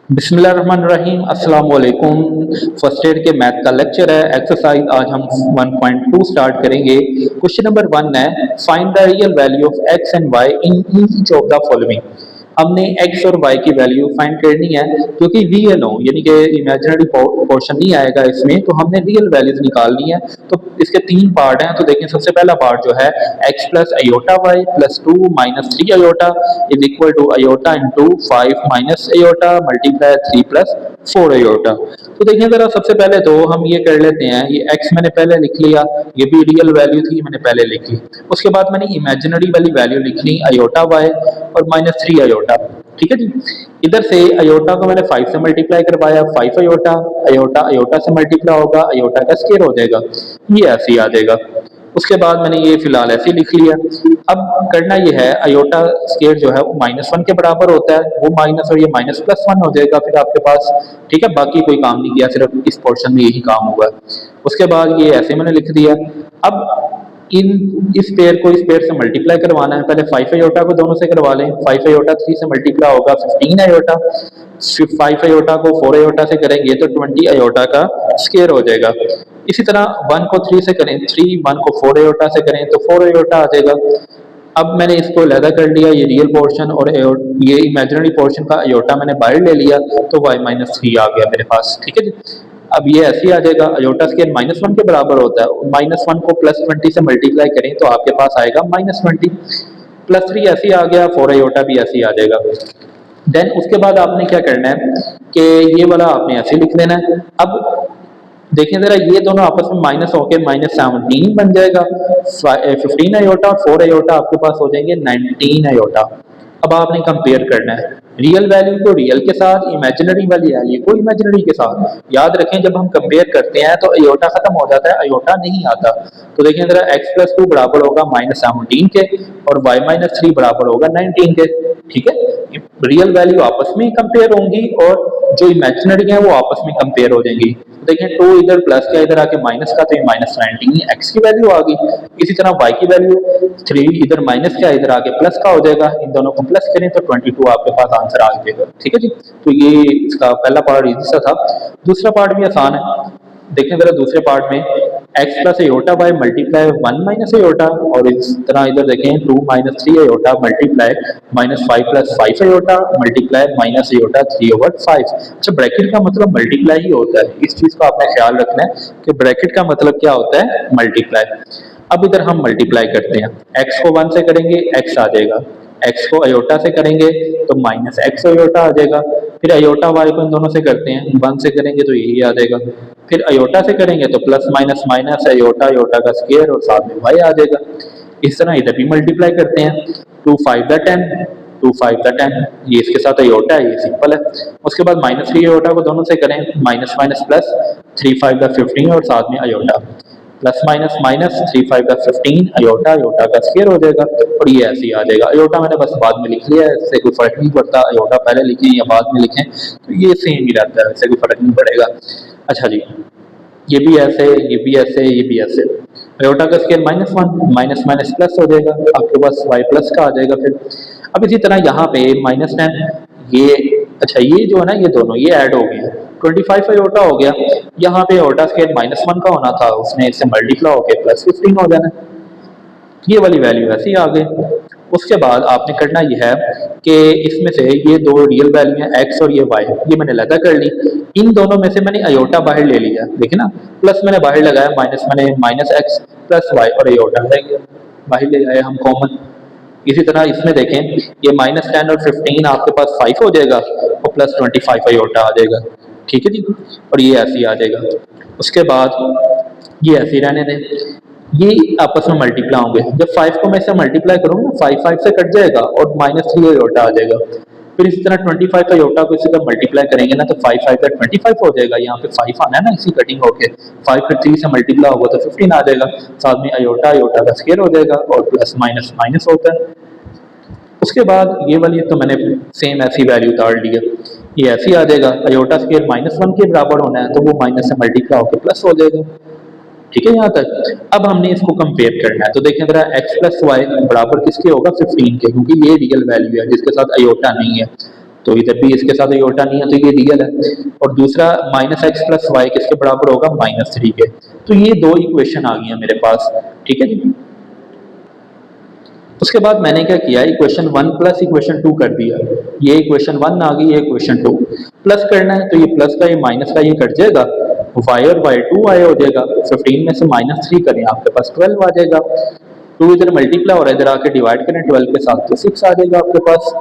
बिस्मिल्लाहिर्रहमानिर्रहीम अस्सलाम वालेकुम। फर्स्ट ईयर के मैथ का लेक्चर है। एक्सरसाइज आज हम 1.2 स्टार्ट करेंगे। क्वेश्चन नंबर 1 है, find the real value of x and y in each of the following. हमने एक्स और वाई की वैल्यू फाइंड करनी है जो कि रियल हो, यानी कि इमेजिनरी पोर्शन नहीं आएगा इसमें, तो हमने रियल वैल्यूज निकालनी है। तो इसके तीन पार्ट हैं। तो देखिए सबसे पहला पार्ट जो है x plus iota y plus 2 minus 3 iota is equal to iota into 5 minus iota multiply 3 plus 4 iota. तो देखिए जरा सबसे पहले तो हम ये कर लेते हैं, ये एक्स मैंने पहले लिख लिया, ये भी रियल वैल्यू थी मैंने पहले लिख ली। उसके बाद मैंने इमेजिनरी वाली वैल्यू लिख ली अयोटा वाई और माइनस 3 अयोटा। ठीक है जी। इधर से अयोटा को मैंने 5 से मल्टीप्लाई करवाया, 5 अयोटा, अयोटा अयोटा से मल्टीप्लाई होगा, अयोटा का स्क्वायर हो जाएगा, ये ऐसे ही आ जाएगा। उसके बाद मैंने ये फिलहाल ऐसे ही लिख लिया। अब करना ये है, अयोटा स्क्वायर जो है वो -1 के बराबर होता है, वो माइनस और ये माइनस प्लस 1 हो जाएगा फिर आपके पास। ठीक है, बाकी कोई काम नहीं किया, सिर्फ इस पोर्शन में यही काम हुआ। उसके बाद ये ऐसे मैंने लिख दिया। अब इस पेयर को इस पेयर से मल्टीप्लाई करवाना है। पहले 5 अयोटा को दोनों से करवा लें। 5 अयोटा 3 से मल्टीप्लाई होगा 15 अयोटा, 5 अयोटा को 4 अयोटा से करेंगे तो 20 अयोटा का स्क्वायर हो जाएगा। इसी तरह 1 को 3 से करें, 1 को 4 अयोटा से करें तो 4 अयोटा आ जाएगा। अब मैंने इसको अलहदा कर लिया, ये रियल पोर्शन और ये इमेजिनरी पोर्शन का अयोटा मैंने बाहर ले लिया, तो y माइनस 3 आ गया मेरे पास। ठीक है जी। अब ये ऐसे ही आ जाएगा, अयोटा स्क्वायर -1 के बराबर होता है, -1 को +20 से मल्टीप्लाई करें तो आपके पास आएगा -20, +3 ऐसे ही आ गया, 4 अयोटा भी ऐसे ही आ जाएगा। देन उसके बाद आपने क्या करना है कि ये वाला आपने ऐसे लिख देना है। अब देखिए जरा, ये दोनों आपस में माइनस होकर -17 बन जाएगा। 15 अयोटा और 4 अयोटा आपके पास हो जाएंगे 19 अयोटा। अब आपने कंपेयर करना है रियल वैल्यू को रियल के साथ, इमेजिनरी वाली वैल्यू को इमेजिनरी के साथ। याद रखें जब हम कंपेयर करते हैं तो अयोटा खत्म हो जाता है, अयोटा नहीं आता। तो देखिए जरा, x प्लस 2 बराबर होगा -17 के और y माइनस 3 बराबर होगा 19 के। ठीक है, रियल वैल्यू आपस में कंपेयर होंगी और जो इमेजिनरी है वो आपस में कंपेयर हो जाएंगी। देखिए 2 इधर प्लस का इधर आके माइनस का, तो ये -19 एक्स की वैल्यू आ गई। इसी तरह y की वैल्यू 3 इधर माइनस का इधर आके प्लस का हो जाएगा, इन दोनों को प्लस करें तो 22 आपके पास आंसर आ जाएगा। ठीक है जी। तो ये इसका पहला पार्ट इजी सा था। दूसरा पार्ट भी आसान है। देखें जरा दूसरे पार्ट में x plus iota by multiply 1 minus iota, और इस तरह इधर देखें 2 minus 3 iota multiply -5 plus 5 iota multiply minus iota 3/5। अच्छा, ब्रैकेट का मतलब मल्टीप्लाई ही होता है, इस चीज का आपने ख्याल रखना है कि ब्रैकेट का मतलब क्या होता है, मल्टीप्लाई। अब इधर हम मल्टीप्लाई करते हैं, x को 1 से करेंगे x आ जाएगा, x को अयोटा से करेंगे तो -x अयोटा आ जाएगा, फिर अयोटा y को इन दोनों से करते हैं, 1 से करेंगे तो यही आ जाएगा, फिर अयोटा से करेंगे तो plus minus minus iota iota का स्क्वायर और साथ में y आ जाएगा। इस तरह इधर भी मल्टीप्लाई करते हैं, 2 5 द 10, 2 5 द 10, ये इसके साथ अयोटा है, ये सिंपल है। उसके बाद -3 अयोटा को दोनों से करें, माइनस माइनस प्लस, 3 5 द 15 और साथ में अयोटा, प्लस माइनस माइनस 3 5 का 15 अयोटा अयोटा का स्क्वायर हो जाएगा, और ये ऐसे ही आ जाएगा। अयोटा मैंने बस बाद में लिख लिया है, इससे कोई फर्क नहीं पड़ता अयोटा पहले लिखें या बाद में लिखें, तो ये सेम ही रहता है, इससे कोई फर्क नहीं पड़ेगा। अच्छा जी, ये भी ऐसे, ये भी ऐसे, ये भी ऐसे। अयोटा का स्क्वायर -1, माइनस माइनस प्लस हो जाएगा, आपके पास y प्लस का आ जाएगा फिर। अब इसी तरह यहाँ पे -10, ये अच्छा ये जो है ना, ये दोनों ये ऐड हो गए, 25 अयोटा हो गया। यहाँ पे अयोटा स्क्वायर -1 का होना था, उसने इससे मल्टीप्लाई होकर +15 हो जाना, ये वाली वैल्यू ऐसी आ गई। उसके बाद आपने करना यह है कि इसमें से ये दो रियल वैल्यू हैं x और ये y, ये मैंने अलग कर ली। इन दोनों में से मैंने अयोटा बाहर ले लिया, देखिए ना, प्लस मैंने बाहर लगाया, माइनस मैंने -x प्लस y और अयोटा रह गया, बाहर ले आए हम कॉमन। इसी तरह इसमें देखें, ये -10 और 15 आपके पास 5 हो जाएगा और प्लस 25 अयोटा आ जाएगा। ठीक है जी, और ये ऐसे ही आ जाएगा। उसके बाद ये ऐसे ही रहने दें, ये आपस में मल्टीप्लाई होंगे। जब 5 को मैं इससे मल्टीप्लाई करूंगा, 5 5 से कट जाएगा और -3 अयोटा आ जाएगा। फिर इसी तरह 25 का अयोटा को इसी तरह मल्टीप्लाई करेंगे ना, तो 5 5 का 25 हो जाएगा, यहाँ पे 5 आना है ना इसी कटिंग होके, 5 फिर 3 से मल्टीप्लाई होगा तो 15 आ जाएगा, साथ में अयोटा अयोटा का स्क्वायर हो जाएगा और प्लस माइनस माइनस होता है। उसके बाद ये वाली तो मैंने सेम ऐसी वैल्यू उतार ली है, ये ऐसी आ जाएगा, अयोटा स्क्वायर -1 के बराबर होना है तो वो माइनस से मल्टीप्लाई होकर प्लस हो जाएगा। ठीक है यहाँ तक। अब हमने इसको कंपेयर करना है, तो देखें जरा, x प्लस वाई बराबर किसके होगा, 15 के, क्योंकि ये रियल वैल्यू है जिसके साथ अयोटा नहीं है। तो इधर भी इसके साथ आयोटा नहीं है तो ये रियल है। और दूसरा माइनस एक्स प्लस वाई किसके बराबर होगा, -3 के। तो ये दो इक्वेशन आ गई है मेरे पास, ठीक है जी। उसके बाद मैंने क्या किया, इक्वेशन 1 प्लस इक्वेशन 2 कर दिया। ये इक्वेशन 1 आ गई, ये इक्वेशन 2 प्लस करना है तो ये प्लस का ये माइनस का ये कट जाएगा, y और y2 y हो जाएगा। 15 में से -3 करें आपके पास 12 आ जाएगा। 2 इधर मल्टीप्लाई और इधर आके डिवाइड करें 12 के साथ तो 6 आ जाएगा आपके पास,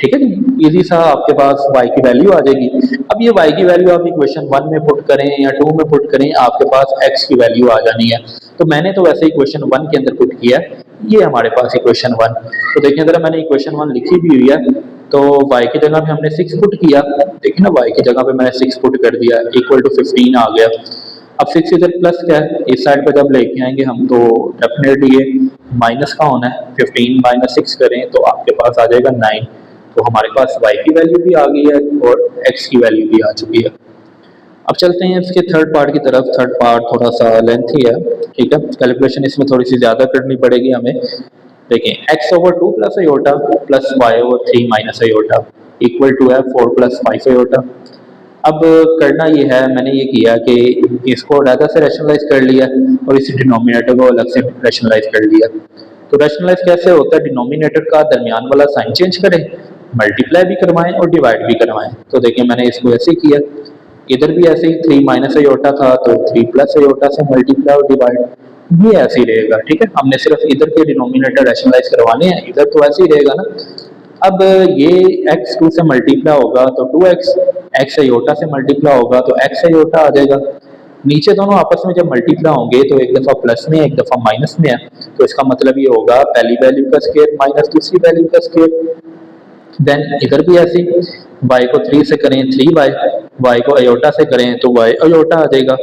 ठीक है जी। इजी सा आपके पास y की वैल्यू आ जाएगी। अब ये y की वैल्यू आप इक्वेशन 1 में पुट करें या 2 में पुट करें, आपके पास x की वैल्यू आ जानी है। तो मैंने तो वैसे इक्वेशन 1 के अंदर पुट किया है, ये हमारे पास इक्वेशन 1। तो देखिए अगर मैंने इक्वेशन 1 लिखी भी हुई है तो y की जगह पे हमने 6 पुट किया, देखिए ना y की जगह पे मैंने 6 पुट कर दिया, इक्वल टू 15 आ गया। अब 6 इधर प्लस क्या है, इस साइड पे जब लेके आएंगे हम तो डेफिनेटली ये माइनस का होना है। 15 माइनस 6 करें तो आपके पास आ जाएगा 9। तो हमारे पास y की वैल्यू भी आ गई है और x की वैल्यू भी आ चुकी है। अब चलते हैं इसके थर्ड पार्ट की तरफ। थर्ड पार्ट थोड़ा सा लेंथी है, ठीक है, कैलकुलेशन इसमें थोड़ी सी ज़्यादा करनी पड़ेगी हमें। देखिए x over 2 plus iota plus y over 3 minus iota equal to है 4 प्लस 5 आयोटा। अब करना ये है, मैंने ये किया कि इसको अलग से रैशनलाइज कर लिया और इस डिनोमिनेटर को अलग से रैशनलाइज कर लिया। तो रैशनलाइज कैसे होता है, डिनोमिनेटर का दरमियान वाला साइन चेंज करें, मल्टीप्लाई भी करवाएं और डिवाइड भी करवाएं। तो देखिए मैंने इसको ऐसे ही किया, इधर भी ऐसे ही 3 माइनस आयोटा था तो 3 प्लस आयोटा से मल्टीप्लाई और डिवाइड, ये ऐसे ही रहेगा, ठीक है। हमने सिर्फ इधर के डिनोमिनेटर रैशनलाइज करवाने हैं, इधर तो ऐसे ही रहेगा ना। अब ये x 2 से मल्टीप्लाई होगा तो 2x, x आयोटा से मल्टीप्लाई होगा तो x आयोटा आ जाएगा। नीचे दोनों आपस में जब मल्टीप्लाई होंगे तो एक दफा प्लस में एक दफा माइनस में है, तो इसका मतलब ये होगा पहली वैल्यू का स्क्वायर माइनस दूसरी वैल्यू का स्क्वायर। देन इधर भी ऐसे y को 3 से करें 3y, y को आयोटा से करें तो y आयोटा आ जाएगा।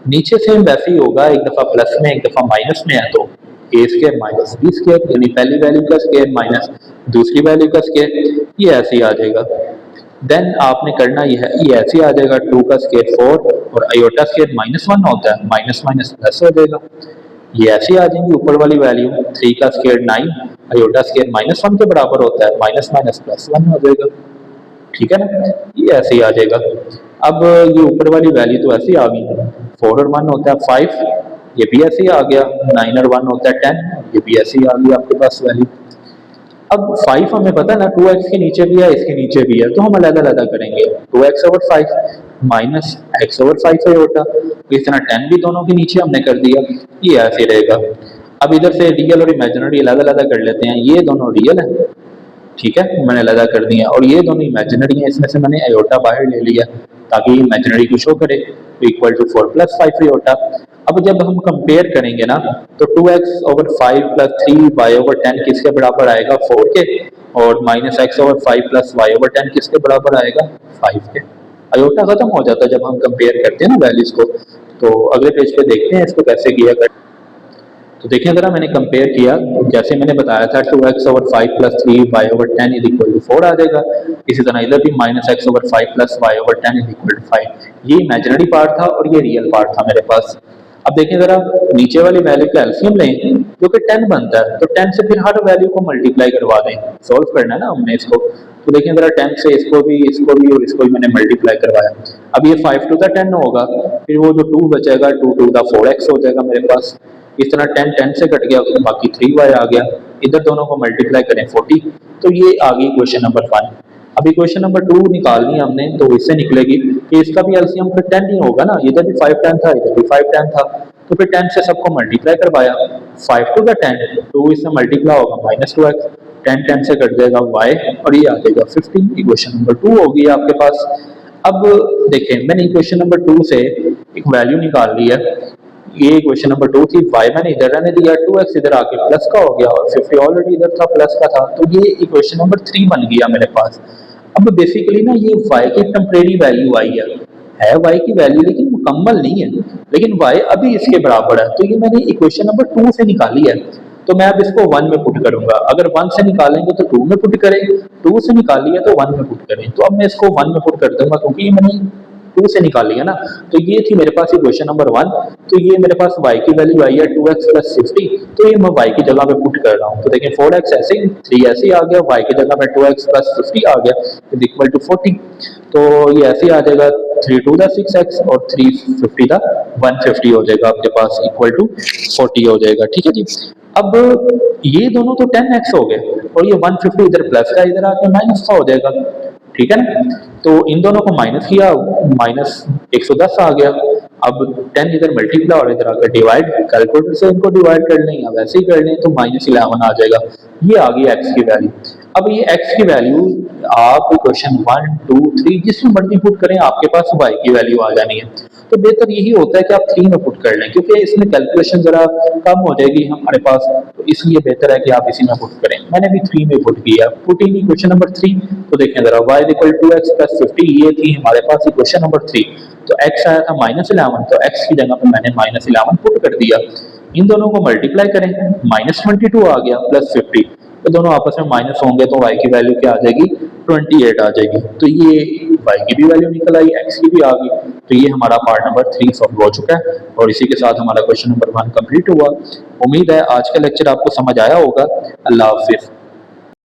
नीचे सेम वैसे ही होगा, एक दफा प्लस में एक दफा माइनस में है तो a square minus b square, यानी पहली वैल्यू का स्क्वायर माइनस दूसरी वैल्यू का स्क्वायर, ये ऐसे ही आ जाएगा। देन आपने करना ये है, ये ऐसे ही आ जाएगा 2 का स्क्वायर 4 और आयोटा स्क्वायर -1 होता है, माइनस माइनस प्लस हो जाएगा। ये ऐसे आ जाएंगी ऊपर वाली वैल्यू, 3 का स्क्वायर 9 आयोटा स्क्वायर -1 के बराबर होता है, माइनस माइनस प्लस 1 हो जाएगा, ठीक है ना। ये ऐसे ही आ जाएगा। अब ये ऊपर वाली वैल्यू तो ऐसे ही आ गई, 4 और 1 होता है 5, ये भी ऐसे ही आ गया, 9 और 1 होता है 10, ये भी ऐसे ही आ गई आपके पास वैल्यू। अब 5 हमें पता है ना 2x के नीचे भी है इसके नीचे भी है, तो हम अलग अलग करेंगे। 2x over 5 minus x over 5 iota, इस तरह 10 भी दोनों के नीचे हमने कर दिया, ये ऐसे रहेगा। अब इधर से रियल और इमेजिनरी अलग अलग कर लेते हैं, ये दोनों रियल है, ठीक है, मैंने अलग कर दिया, और ये दोनों इमेजिनरी है, इसमें से मैंने आयोटा बाहर ले लिया ताकि इमेजिनरी को शो करे, तो इक्वल टू 4 प्लस 5 आयोटा। अब जब हम कंपेयर करेंगे ना तो 2x over 5 plus 3y over 10 किसके बराबर आएगा, 4 के, और minus x over 5 plus y over 10 किसके बराबर आएगा, 5 के। आयोटा खत्म हो जाता है जब हम कंपेयर करते हैं ना वैल्यूज को। तो अगले पेज पे देखते हैं इसको कैसे किया कर। तो देखिए अगर मैंने कंपेयर किया, जैसे मैंने बताया था 2x over 5 plus 3y over 10 is equal to 4 आ जाएगा। इसी तरह इधर भी minus x over 5 plus y over 10 is equal to 5। ये इमेजिनरी पार्ट था और ये रियल पार्ट था मेरे पास। अब देखिए जरा नीचे वाली वैल्यू का एलसीएम लें जो कि 10 बनता है, तो 10 से फिर हर वैल्यू को मल्टीप्लाई करवा दें, सोल्व करना है ना हमने इसको। तो देखिए जरा 10 से इसको भी और इसको भी मैंने मल्टीप्लाई करवाया। अब ये 5 टू द 10 होगा, फिर वो जो 2 बचेगा 2 टू द 4x हो जाएगा मेरे पास। इस तरह 10 10 से कट गया, बाकी 3y आ गया, इधर दोनों को मल्टीप्लाई करें 40, तो ये आ गई क्वेश्चन नंबर 1। अब इक्वेशन नंबर 2 निकालनी है हमने, तो इससे निकलेगी कि इसका भी एलसीएम फिर 10 ही होगा ना, इधर भी 5 10 था इधर भी 5 10 था, तो फिर 10 से सबको मल्टीप्लाई करवाया, 5 टू द 10, 2 इससे मल्टीप्लाई होगा माइनस 2x, 10 10 से कट जाएगा y और ये आ जाएगा 15। इक्वेशन नंबर 2 होगी आपके पास। अब देखें मैंने इक्वेशन नंबर 2 से एक वैल्यू निकाल ली है, ये इक्वेशन नंबर 2 थी, y मैंने इधर रहने दिया, 2x इधर आके प्लस का हो गया और 50 ऑलरेडी इधर था प्लस का था, तो ये इक्वेशन नंबर 3 बन गया मेरे पास। अब बेसिकली ना ये y की टेम्परेरी वैल्यू आई है y की वैल्यू लेकिन मुकम्मल नहीं है, लेकिन y अभी इसके बराबर है, तो ये मैंने इक्वेशन नंबर 2 से निकाली है। तो मैं अब इसको 1 में पुट करूंगा, अगर 1 से निकालेंगे तो 2 में पुट करें, 2 से निकालिए तो 1 में पुट करें। तो अब मैं इसको 1 में पुट कर दूंगा क्योंकि ये मैंने 2 से निकाली है ना, तो ये थी मेरे पास इक्वेशन नंबर 1। तो ये मेरे पास y की वैल्यू आई है 2x + 50, तो ये मैं y की जगह पे पुट कर रहा हूँ। तो देखें 4x ऐसे ही, 3 ऐसे ही आ गया, y की जगह पे 2x + 50 आ गया इज इक्वल टू 40। तो ये ऐसे ही आ जाएगा, 3 2 दा 6x और 350 दा 150 हो जाएगा आपके पास इक्वल टू 40 हो जाएगा। ठीक है जी। अब ये दोनों तो 10x हो गए और ये 150 इधर प्लस का इधर आके माइनस का हो जाएगा। ठीक है ना, तो इन दोनों को माइनस किया, माइनस 110 आ गया। अब 10 इधर मल्टीप्लाई और इधर आकर डिवाइड, कैलकुलेटर से इनको डिवाइड कर लें या वैसे ही कर लें तो -11 आ जाएगा। ये आ गई x की वैल्यू। अब ये x की वैल्यू आप क्वेश्चन 1 2 3 जिसमें मर्जी पुट करें, आपके पास y की वैल्यू आ जानी है। तो बेहतर यही होता है कि आप 3 में पुट कर लें, क्योंकि इसमें कैलकुलेशन जरा कम हो जाएगी हमारे पास, तो इसलिए बेहतर है कि आप इसी में पुट करें। मैंने भी 3 में पुट किया। पुटिंग क्वेश्चन नंबर 3, तो देखें जरा y = 2x + 50, ये थी हमारे पास क्वेश्चन नंबर 3। तो x आया था -11, तो x की जगह पे मैंने -11 पुट कर दिया। इन दोनों को मल्टीप्लाई करें, -22 आ गया प्लस 50, तो दोनों आपस में माइनस होंगे तो y की वैल्यू क्या आ जाएगी, 28 आ जाएगी। तो ये y की भी वैल्यू निकल आई, x की भी आ गई। तो ये हमारा पार्ट नंबर 3 सॉल्व हो चुका है और इसी के साथ हमारा क्वेश्चन नंबर 1 कंप्लीट हुआ। उम्मीद है आज का लेक्चर आपको समझ आया होगा। अल्लाह हाफिज।